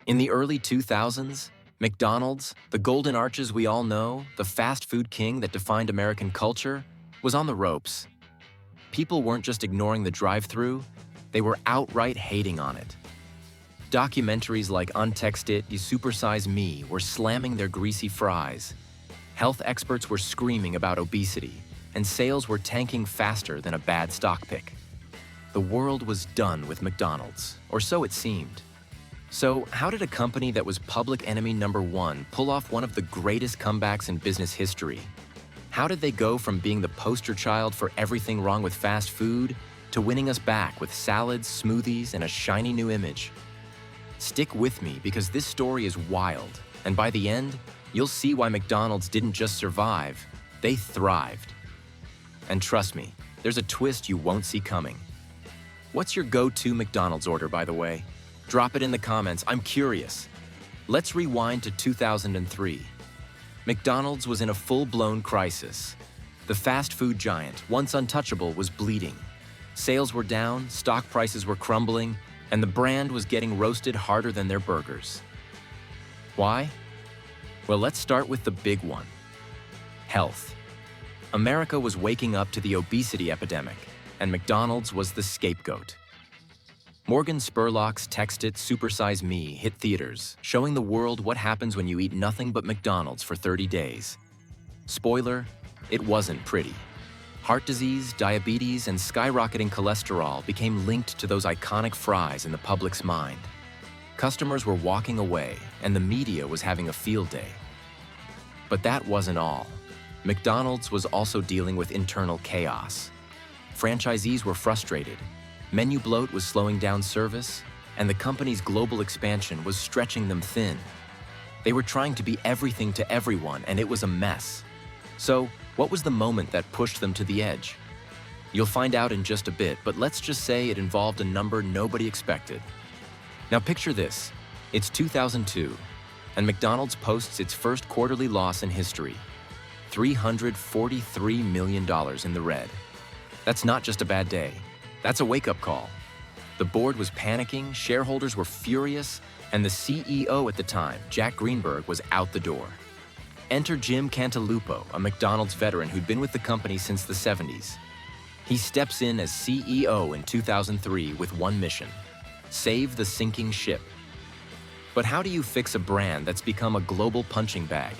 In the early 2000s, McDonald's, the golden arches we all know, the fast food king that defined American culture, was on the ropes. People weren't just ignoring the drive-thru, they were outright hating on it. Documentaries like Untext It, You Supersize Me were slamming their greasy fries. Health experts were screaming about obesity, and sales were tanking faster than a bad stock pick. The world was done with McDonald's, or so it seemed. So, how did a company that was public enemy number one pull off one of the greatest comebacks in business history? How did they go from being the poster child for everything wrong with fast food to winning us back with salads, smoothies, and a shiny new image? Stick with me because this story is wild, and by the end, you'll see why McDonald's didn't just survive, they thrived. And trust me, there's a twist you won't see coming. What's your go-to McDonald's order, by the way? Drop it in the comments, I'm curious. Let's rewind to 2003. McDonald's was in a full-blown crisis. The fast food giant, once untouchable, was bleeding. Sales were down, stock prices were crumbling, and the brand was getting roasted harder than their burgers. Why? Well, let's start with the big one. Health. America was waking up to the obesity epidemic, and McDonald's was the scapegoat. Morgan Spurlock's Text It, Supersize Me hit theaters, showing the world what happens when you eat nothing but McDonald's for 30 days. Spoiler, it wasn't pretty. Heart disease, diabetes, and skyrocketing cholesterol became linked to those iconic fries in the public's mind. Customers were walking away, and the media was having a field day. But that wasn't all. McDonald's was also dealing with internal chaos. Franchisees were frustrated. Menu bloat was slowing down service, and the company's global expansion was stretching them thin. They were trying to be everything to everyone, and it was a mess. So, what was the moment that pushed them to the edge? You'll find out in just a bit, but let's just say it involved a number nobody expected. Now picture this. It's 2002, and McDonald's posts its first quarterly loss in history. $343 million in the red. That's not just a bad day. That's a wake-up call. The board was panicking, shareholders were furious, and the CEO at the time, Jack Greenberg, was out the door. Enter Jim Cantalupo, a McDonald's veteran who'd been with the company since the 70s. He steps in as CEO in 2003 with one mission: save the sinking ship. But how do you fix a brand that's become a global punching bag?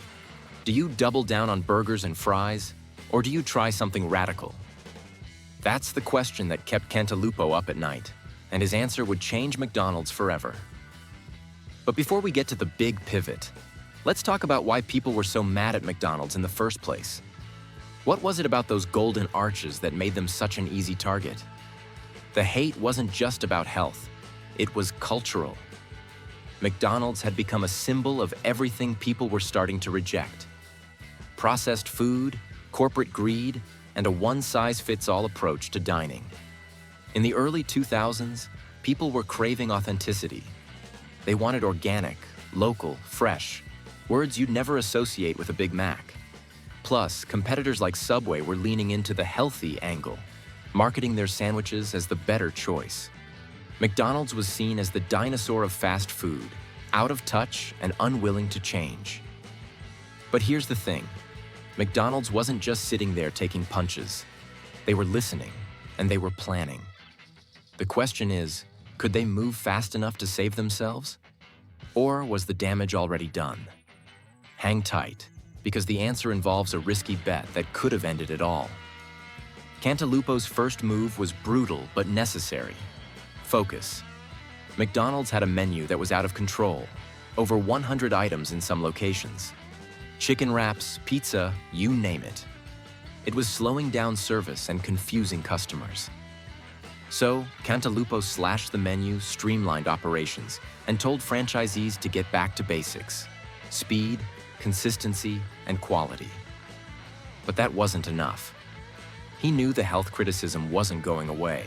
Do you double down on burgers and fries, or do you try something radical? That's the question that kept Cantalupo up at night, and his answer would change McDonald's forever. But before we get to the big pivot, let's talk about why people were so mad at McDonald's in the first place. What was it about those golden arches that made them such an easy target? The hate wasn't just about health, it was cultural. McDonald's had become a symbol of everything people were starting to reject. Processed food, corporate greed, and a one-size-fits-all approach to dining. In the early 2000s, people were craving authenticity. They wanted organic, local, fresh, words you'd never associate with a Big Mac. Plus, competitors like Subway were leaning into the healthy angle, marketing their sandwiches as the better choice. McDonald's was seen as the dinosaur of fast food, out of touch and unwilling to change. But here's the thing. McDonald's wasn't just sitting there taking punches. They were listening, and they were planning. The question is, could they move fast enough to save themselves? Or was the damage already done? Hang tight, because the answer involves a risky bet that could have ended it all. Cantalupo's first move was brutal but necessary. Focus. McDonald's had a menu that was out of control, over 100 items in some locations. Chicken wraps, pizza, you name it. It was slowing down service and confusing customers. So, Cantalupo slashed the menu, streamlined operations, and told franchisees to get back to basics: speed, consistency, and quality. But that wasn't enough. He knew the health criticism wasn't going away,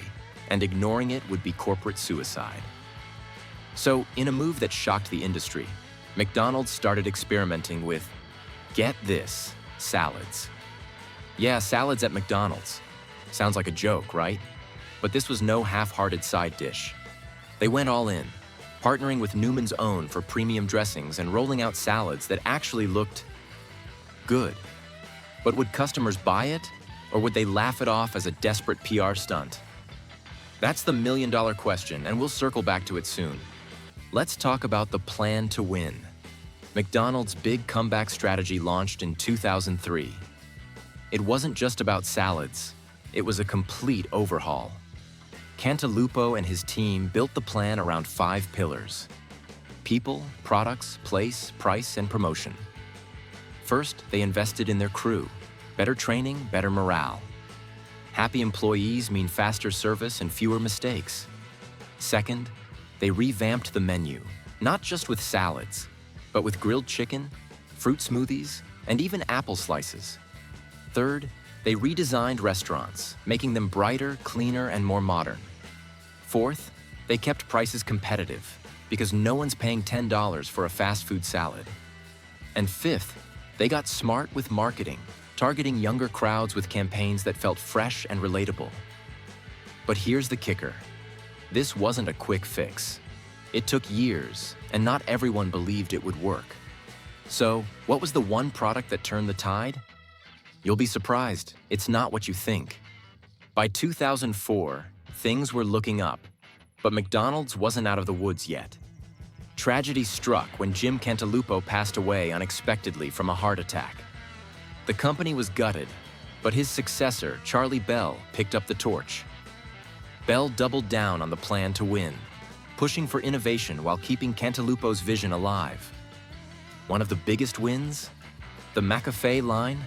and ignoring it would be corporate suicide. So, in a move that shocked the industry, McDonald's started experimenting with, get this, salads. Yeah, salads at McDonald's. Sounds like a joke, right? But this was no half-hearted side dish. They went all in. partnering with Newman's Own for premium dressings and rolling out salads that actually looked good. But would customers buy it, or would they laugh it off as a desperate PR stunt? That's the million-dollar question, and we'll circle back to it soon. Let's talk about the plan to win. McDonald's big comeback strategy launched in 2003. It wasn't just about salads, it was a complete overhaul. Cantalupo and his team built the plan around 5 pillars: people, products, place, price, and promotion. First, they invested in their crew. Better training, better morale. Happy employees mean faster service and fewer mistakes. Second, they revamped the menu, not just with salads, but with grilled chicken, fruit smoothies, and even apple slices. Third, they redesigned restaurants, making them brighter, cleaner, and more modern. Fourth, they kept prices competitive, because no one's paying $10 for a fast food salad. And fifth, they got smart with marketing, targeting younger crowds with campaigns that felt fresh and relatable. But here's the kicker. This wasn't a quick fix. It took years, and not everyone believed it would work. So, what was the one product that turned the tide? You'll be surprised, it's not what you think. By 2004, things were looking up, but McDonald's wasn't out of the woods yet. Tragedy struck when Jim Cantalupo passed away unexpectedly from a heart attack. The company was gutted, but his successor, Charlie Bell, picked up the torch. Bell doubled down on the plan to win, pushing for innovation while keeping Cantalupo's vision alive. One of the biggest wins? The McCafe line?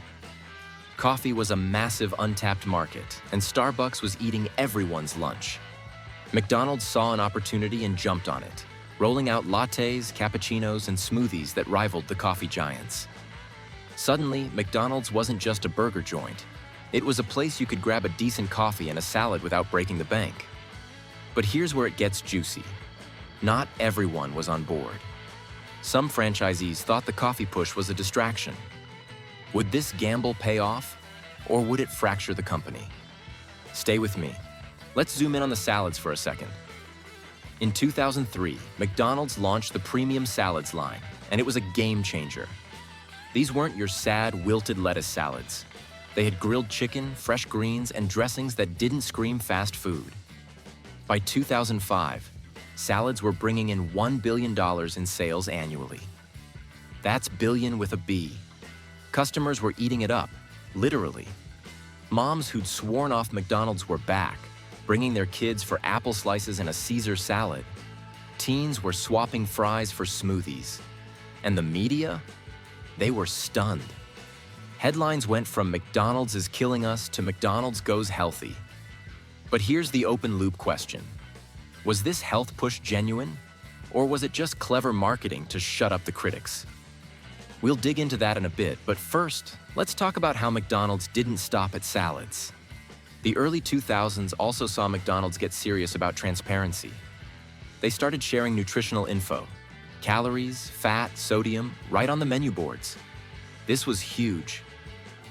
Coffee was a massive untapped market, and Starbucks was eating everyone's lunch. McDonald's saw an opportunity and jumped on it, rolling out lattes, cappuccinos, and smoothies that rivaled the coffee giants. Suddenly, McDonald's wasn't just a burger joint. It was a place you could grab a decent coffee and a salad without breaking the bank. But here's where it gets juicy. Not everyone was on board. Some franchisees thought the coffee push was a distraction. Would this gamble pay off, or would it fracture the company? Stay with me. Let's zoom in on the salads for a second. In 2003, McDonald's launched the premium salads line, and it was a game changer. These weren't your sad, wilted lettuce salads. They had grilled chicken, fresh greens, and dressings that didn't scream fast food. By 2005, salads were bringing in $1 billion in sales annually. That's billion with a B. Customers were eating it up, literally. Moms who'd sworn off McDonald's were back, bringing their kids for apple slices and a Caesar salad. Teens were swapping fries for smoothies. And the media? They were stunned. Headlines went from "McDonald's is killing us" to "McDonald's goes healthy." But here's the open loop question. Was this health push genuine? Or was it just clever marketing to shut up the critics? We'll dig into that in a bit, but first, let's talk about how McDonald's didn't stop at salads. The early 2000s also saw McDonald's get serious about transparency. They started sharing nutritional info, calories, fat, sodium, right on the menu boards. This was huge.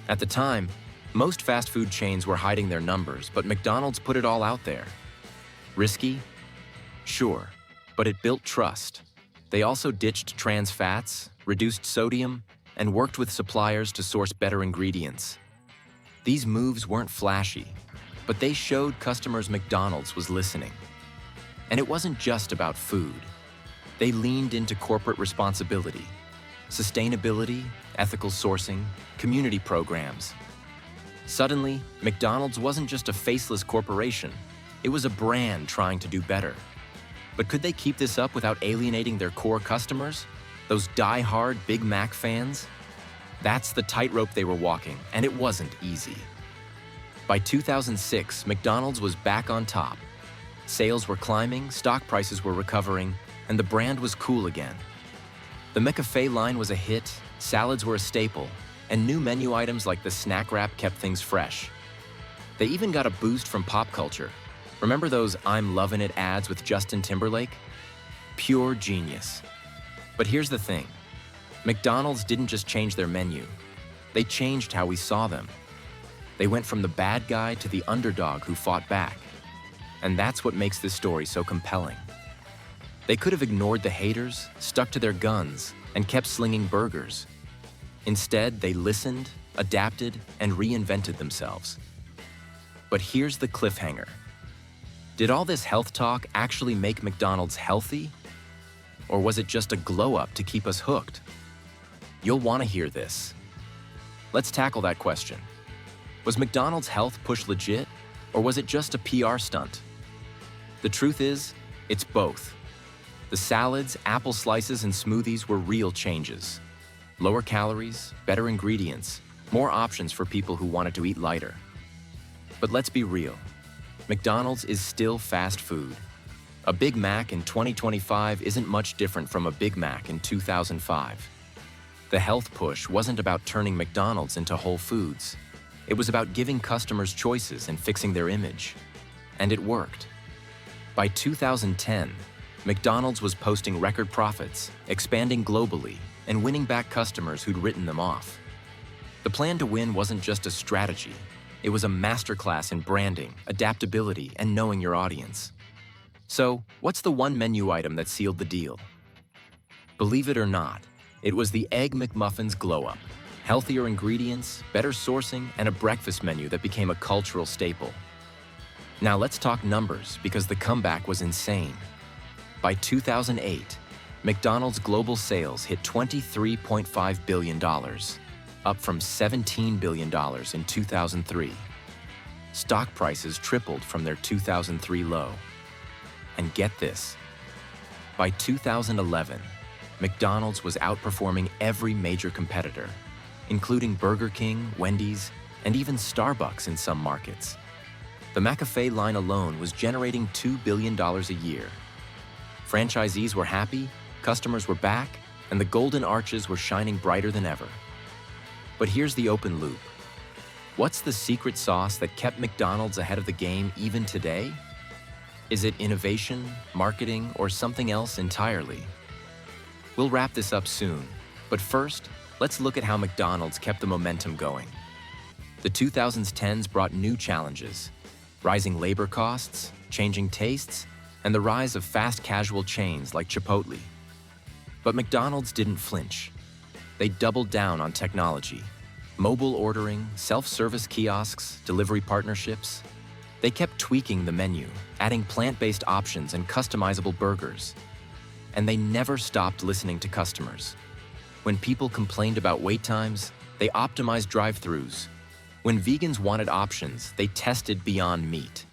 At the time, most fast food chains were hiding their numbers, but McDonald's put it all out there. Risky? Sure, but it built trust. They also ditched trans fats, reduced sodium, and worked with suppliers to source better ingredients. These moves weren't flashy, but they showed customers McDonald's was listening. And it wasn't just about food. They leaned into corporate responsibility, sustainability, ethical sourcing, community programs. Suddenly, McDonald's wasn't just a faceless corporation, it was a brand trying to do better. But could they keep this up without alienating their core customers? Those die-hard Big Mac fans? That's the tightrope they were walking, and it wasn't easy. By 2006, McDonald's was back on top. Sales were climbing, stock prices were recovering, and the brand was cool again. The McCafe line was a hit, salads were a staple, and new menu items like the snack wrap kept things fresh. They even got a boost from pop culture. Remember those "I'm Lovin' It" ads with Justin Timberlake? Pure genius. But here's the thing. McDonald's didn't just change their menu. They changed how we saw them. They went from the bad guy to the underdog who fought back. And that's what makes this story so compelling. They could have ignored the haters, stuck to their guns, and kept slinging burgers. Instead, they listened, adapted, and reinvented themselves. But here's the cliffhanger. Did all this health talk actually make McDonald's healthy? Or was it just a glow-up to keep us hooked? You'll want to hear this. Let's tackle that question. Was McDonald's health push legit, or was it just a PR stunt? The truth is, it's both. The salads, apple slices, and smoothies were real changes. Lower calories, better ingredients, more options for people who wanted to eat lighter. But let's be real. McDonald's is still fast food. A Big Mac in 2025 isn't much different from a Big Mac in 2005. The health push wasn't about turning McDonald's into Whole Foods. It was about giving customers choices and fixing their image. And it worked. By 2010, McDonald's was posting record profits, expanding globally, and winning back customers who'd written them off. The plan to win wasn't just a strategy. It was a masterclass in branding, adaptability, and knowing your audience. So, what's the one menu item that sealed the deal? Believe it or not, it was the Egg McMuffin's glow-up. Healthier ingredients, better sourcing, and a breakfast menu that became a cultural staple. Now let's talk numbers, because the comeback was insane. By 2008, McDonald's global sales hit $23.5 billion, up from $17 billion in 2003. Stock prices tripled from their 2003 low. And get this, by 2011, McDonald's was outperforming every major competitor, including Burger King, Wendy's, and even Starbucks in some markets. The McCafe line alone was generating $2 billion a year. Franchisees were happy, customers were back, and the golden arches were shining brighter than ever. But here's the open loop. What's the secret sauce that kept McDonald's ahead of the game even today? Is it innovation, marketing, or something else entirely? We'll wrap this up soon, but first, let's look at how McDonald's kept the momentum going. The 2010s brought new challenges: rising labor costs, changing tastes, and the rise of fast casual chains like Chipotle. But McDonald's didn't flinch. They doubled down on technology. Mobile ordering, self-service kiosks, delivery partnerships. They kept tweaking the menu, adding plant-based options and customizable burgers. And they never stopped listening to customers. When people complained about wait times, they optimized drive-thrus. When vegans wanted options, they tested Beyond Meat.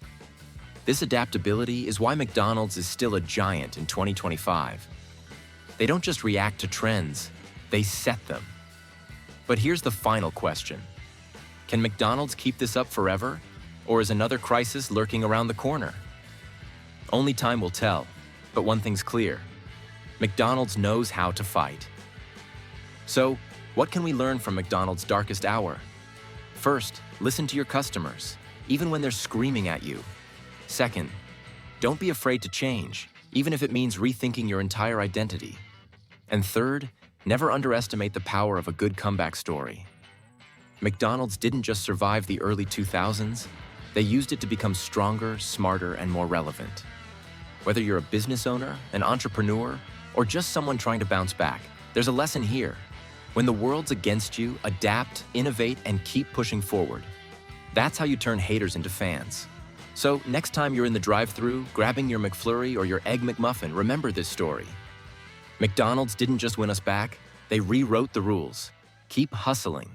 This adaptability is why McDonald's is still a giant in 2025. They don't just react to trends, they set them. But here's the final question. Can McDonald's keep this up forever? Or is another crisis lurking around the corner? Only time will tell, but one thing's clear. McDonald's knows how to fight. So, what can we learn from McDonald's darkest hour? First, listen to your customers, even when they're screaming at you. Second, don't be afraid to change, even if it means rethinking your entire identity. And third, never underestimate the power of a good comeback story. McDonald's didn't just survive the early 2000s, they used it to become stronger, smarter, and more relevant. Whether you're a business owner, an entrepreneur, or just someone trying to bounce back, there's a lesson here. When the world's against you, adapt, innovate, and keep pushing forward. That's how you turn haters into fans. So next time you're in the drive-thru, grabbing your McFlurry or your Egg McMuffin, remember this story. McDonald's didn't just win us back, they rewrote the rules. Keep hustling.